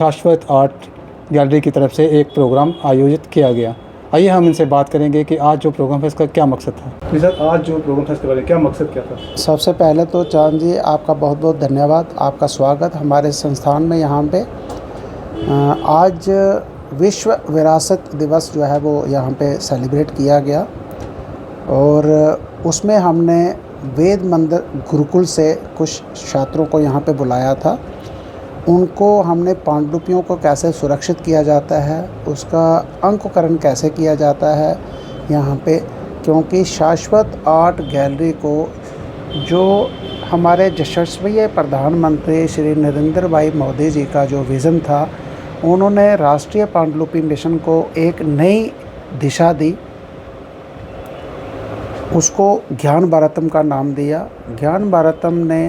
शाश्वत art gallery की तरफ से एक प्रोग्राम आयोजित किया गया। आइए हम इनसे बात करेंगे कि आज जो प्रोग्राम है इसका क्या मकसद था। जी सर, आज जो प्रोग्राम था इसके बारे में क्या मकसद क्या था? सबसे पहले तो चांद जी आपका बहुत बहुत धन्यवाद, आपका स्वागत हमारे संस्थान में यहाँ पे। आज विश्व विरासत दिवस जो है वो यहाँ पे सेलिब्रेट किया गया और उसमें हमने वेद मंदिर गुरुकुल से कुछ छात्रों को यहाँ पे बुलाया था। उनको हमने पांडुलिपियों को कैसे सुरक्षित किया जाता है, उसका अंकुकरण कैसे किया जाता है यहाँ पे, क्योंकि शाश्वत आर्ट गैलरी को जो हमारे यशस्वी प्रधानमंत्री श्री नरेंद्र भाई मोदी जी का जो विज़न था, उन्होंने राष्ट्रीय पांडुलिपि मिशन को एक नई दिशा दी। उसको ज्ञान भारतम का नाम दिया। ज्ञान भारतम ने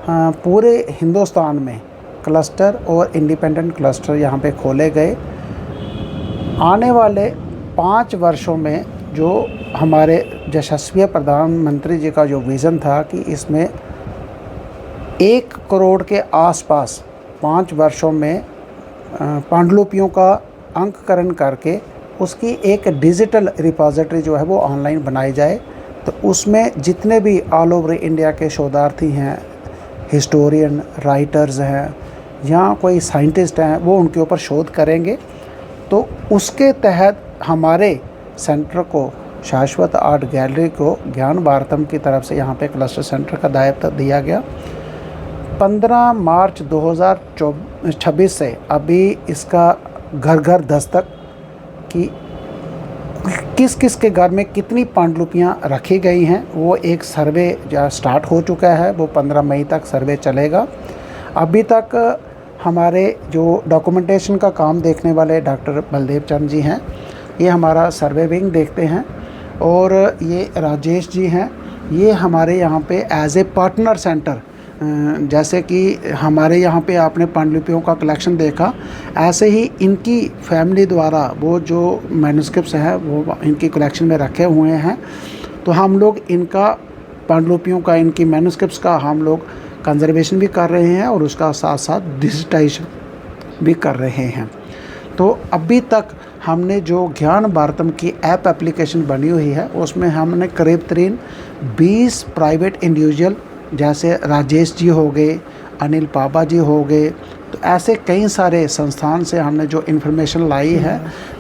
पूरे हिंदुस्तान में क्लस्टर और इंडिपेंडेंट क्लस्टर यहाँ पे खोले गए। आने वाले 5 वर्षों में जो हमारे यशस्वी प्रधानमंत्री जी का जो विज़न था कि इसमें 1 करोड़ के आसपास 5 वर्षों में पांडुलिपियों का अंककरण करके उसकी एक डिजिटल रिपॉजिटरी जो है वो ऑनलाइन बनाई जाए, तो उसमें जितने भी ऑल ओवर इंडिया के शोधार्थी हैं, हिस्टोरियन, राइटर्स हैं या कोई साइंटिस्ट हैं, वो उनके ऊपर शोध करेंगे। तो उसके तहत हमारे सेंटर को, शाश्वत आर्ट गैलरी को ज्ञान भारतम की तरफ से यहाँ पे क्लस्टर सेंटर का दायित्व दिया गया। 15 मार्च 2026 से अभी इसका घर घर दस्तक कि किस किस के घर में कितनी पांडुलिपियाँ रखी गई हैं, वो एक सर्वे जो स्टार्ट हो चुका है। वो 15 मई तक सर्वे चलेगा। अभी तक हमारे जो डॉक्यूमेंटेशन का काम देखने वाले डॉक्टर बलदेव चंद जी हैं, ये हमारा सर्वे विंग देखते हैं, और ये राजेश जी हैं, ये हमारे यहाँ पे एज ए पार्टनर सेंटर, जैसे कि हमारे यहाँ पे आपने पांडुलिपियों का कलेक्शन देखा, ऐसे ही इनकी फैमिली द्वारा वो जो मैन्युस्क्रिप्ट्स हैं वो इनकी कलेक्शन में रखे हुए हैं। तो हम लोग इनका पांडुलिपियों का, इनकी मैन्युस्क्रिप्ट्स का हम लोग कंजर्वेशन भी कर रहे हैं और उसका साथ साथ डिजिटाइजेशन भी कर रहे हैं। तो अभी तक हमने जो ज्ञान भारतम की ऐप एप्लीकेशन बनी हुई है, उसमें हमने करीब 20 प्राइवेट इंडिविजुअल, जैसे राजेश जी हो गए, अनिल पाबा जी हो गए, तो ऐसे कई सारे संस्थान से हमने जो इन्फॉर्मेशन लाई है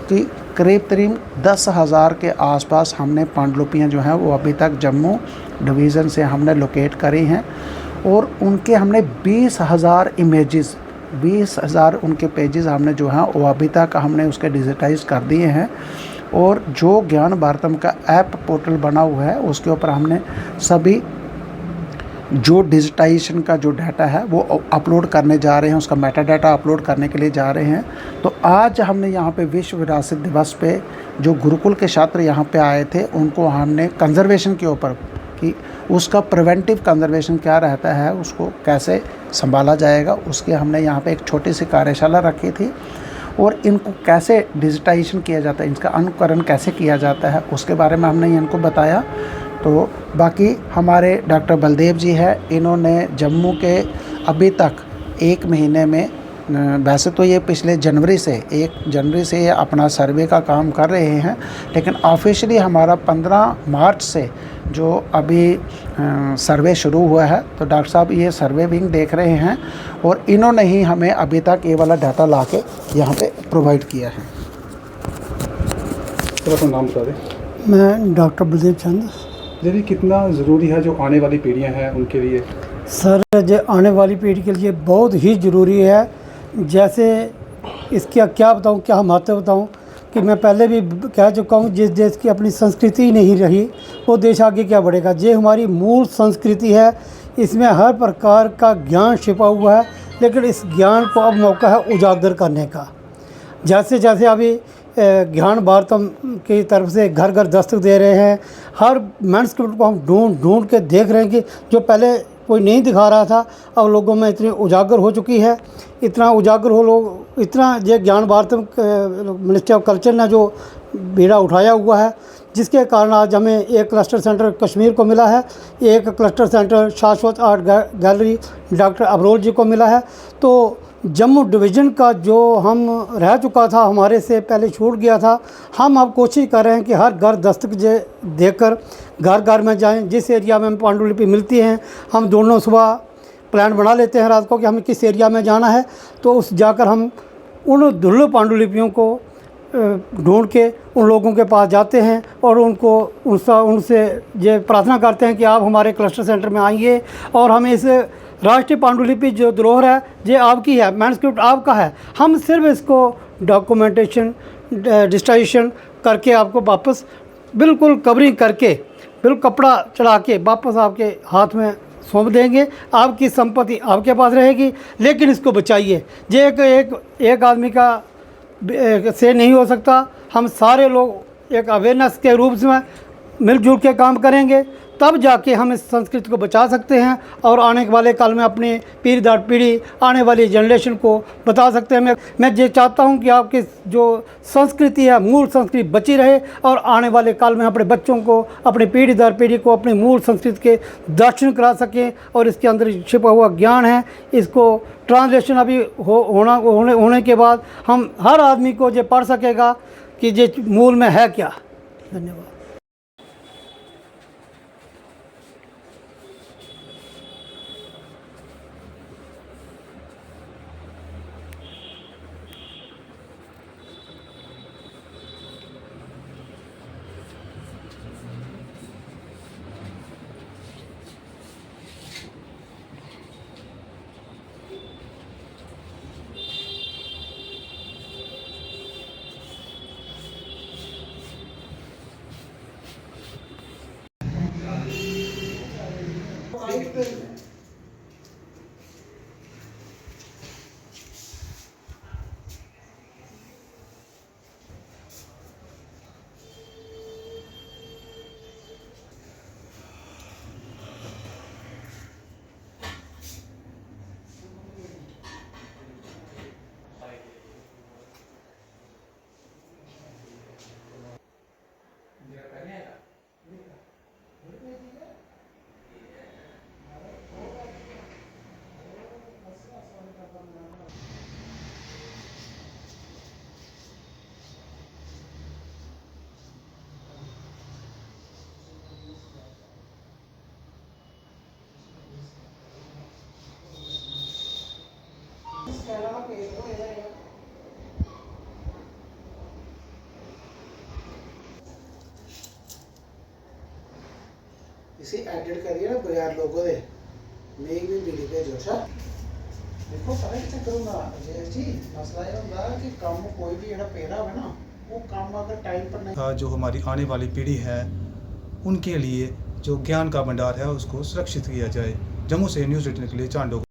कि करीब 10,000 के आसपास हमने पांडुलिपियाँ जो हैं वो अभी तक जम्मू डिवीज़न से हमने लोकेट करी हैं, और उनके हमने 20,000 इमेजेस, 20,000 उनके पेजेस हमने जो हैं वो अभी तक हमने उसके डिजिटाइज कर दिए हैं। और जो ज्ञान भारतम का ऐप पोर्टल बना हुआ है, उसके ऊपर हमने सभी जो डिजिटाइजेशन का जो डाटा है वो अपलोड करने जा रहे हैं, उसका मेटा डाटा अपलोड करने के लिए जा रहे हैं। तो आज हमने यहाँ पे विश्व विरासत दिवस पे जो गुरुकुल के छात्र यहाँ पे आए थे, उनको हमने कंजर्वेशन के ऊपर कि उसका प्रिवेंटिव कंजर्वेशन क्या रहता है, उसको कैसे संभाला जाएगा, उसके हमने यहाँ पे एक छोटी सी कार्यशाला रखी थी, और इनको कैसे डिजिटाइजेशन किया जाता है, इनका अनुकरण कैसे किया जाता है, उसके बारे में हमने इनको बताया। तो बाकी हमारे डॉक्टर बलदेव जी हैं, इन्होंने जम्मू के अभी तक 1 महीने में, वैसे तो ये पिछले1 जनवरी से ये अपना सर्वे का काम कर रहे हैं, लेकिन ऑफिशियली हमारा 15 मार्च से जो अभी सर्वे शुरू हुआ है। तो डॉक्टर साहब ये सर्वे विंग देख रहे हैं, और इन्होंने ही हमें अभी तक ये वाला डाटा ला के यहाँ पे प्रोवाइड किया है। तो अपना नाम बता दें। मैं डॉक्टर बलदेव चंद। जी, कितना ज़रूरी है जो आने वाली पीढ़ियाँ हैं उनके लिए? सर, जो आने वाली पीढ़ी के लिए बहुत ही ज़रूरी है। जैसे इसका क्या बताऊँ, क्या महत्व बताऊँ कि मैं पहले भी कह चुका हूँ, जिस देश की अपनी संस्कृति ही नहीं रही, वो देश आगे क्या बढ़ेगा। ये हमारी मूल संस्कृति है, इसमें हर प्रकार का ज्ञान छिपा हुआ है, लेकिन इस ज्ञान को अब मौका है उजागर करने का। जैसे जैसे अभी ज्ञान भारतम की तरफ से घर घर दस्तक दे रहे हैं, हर मैन्युस्क्रिप्ट को हम ढूंढ के देख रहे हैं कि जो पहले कोई नहीं दिखा रहा था, अब लोगों में इतनी उजागर हो चुकी है, इतना उजागर हो लोग, इतना ये ज्ञान भारतम मिनिस्ट्री ऑफ कल्चर ने जो बीड़ा उठाया हुआ है, जिसके कारण आज हमें एक क्लस्टर सेंटर कश्मीर को मिला है, एक क्लस्टर सेंटर शाश्वत आर्ट गैलरी डॉक्टर अबरोल जी को मिला है। तो जम्मू डिवीज़न का जो हम रह चुका था, हमारे से पहले छूट गया था, हम अब कोशिश कर रहे हैं कि हर घर दस्तक देकर घर घर में जाएं। जिस एरिया में हमें पांडुलिपि मिलती हैं, हम दोनों सुबह प्लान बना लेते हैं रात को कि हमें किस एरिया में जाना है, तो उस जाकर हम उन दुर्लभ पांडुलिपियों को ढूंढ के उन लोगों के पास जाते हैं और उनसे ये प्रार्थना करते हैं कि आप हमारे क्लस्टर सेंटर में आइए और हमें इस राष्ट्रीय पांडुलिपि जो धरोहर है ये आपकी है, मैनस्क्रिप्ट आपका है, हम सिर्फ इसको डॉक्यूमेंटेशन डिजिटाइजेशन करके आपको वापस बिल्कुल कवरिंग करके बिल्कुल कपड़ा चढ़ा के वापस आपके हाथ में सौंप देंगे। आपकी संपत्ति आपके पास रहेगी, लेकिन इसको बचाइए। ये एक आदमी का से नहीं हो सकता। हम सारे लोग एक अवेयरनेस के रूप में मिलजुल के काम करेंगे, तब जाके हम इस संस्कृति को बचा सकते हैं और आने वाले काल में अपनी पीढ़ी दर पीढ़ी आने वाली जनरेशन को बता सकते हैं। मैं ये चाहता हूं कि आपकी जो संस्कृति है, मूल संस्कृति बची रहे और आने वाले काल में अपने बच्चों को, अपनी पीढ़ी दर पीढ़ी को अपनी मूल संस्कृति के दर्शन करा सकें और इसके अंदर छिपा हुआ ज्ञान है, इसको ट्रांसलेशन अभी होने के बाद हम हर आदमी को ये पढ़ सकेगा कि ये मूल में है क्या। धन्यवाद। इसे एडिट करिए ना बगैर लोगों दे मेक भी वीडियो भेजो। अच्छा देखो पता है क्या करूँगा जी, मसला ये होता है कि काम कोई भी जो पेड़ा है ना, वो काम अगर टाइम पर नहीं, जो हमारी आने वाली पीढ़ी है उनके लिए जो ज्ञान का भंडार है उसको सुरक्षित किया जाए। जम्मू से न्यूज़ 18 के लिए चांडो।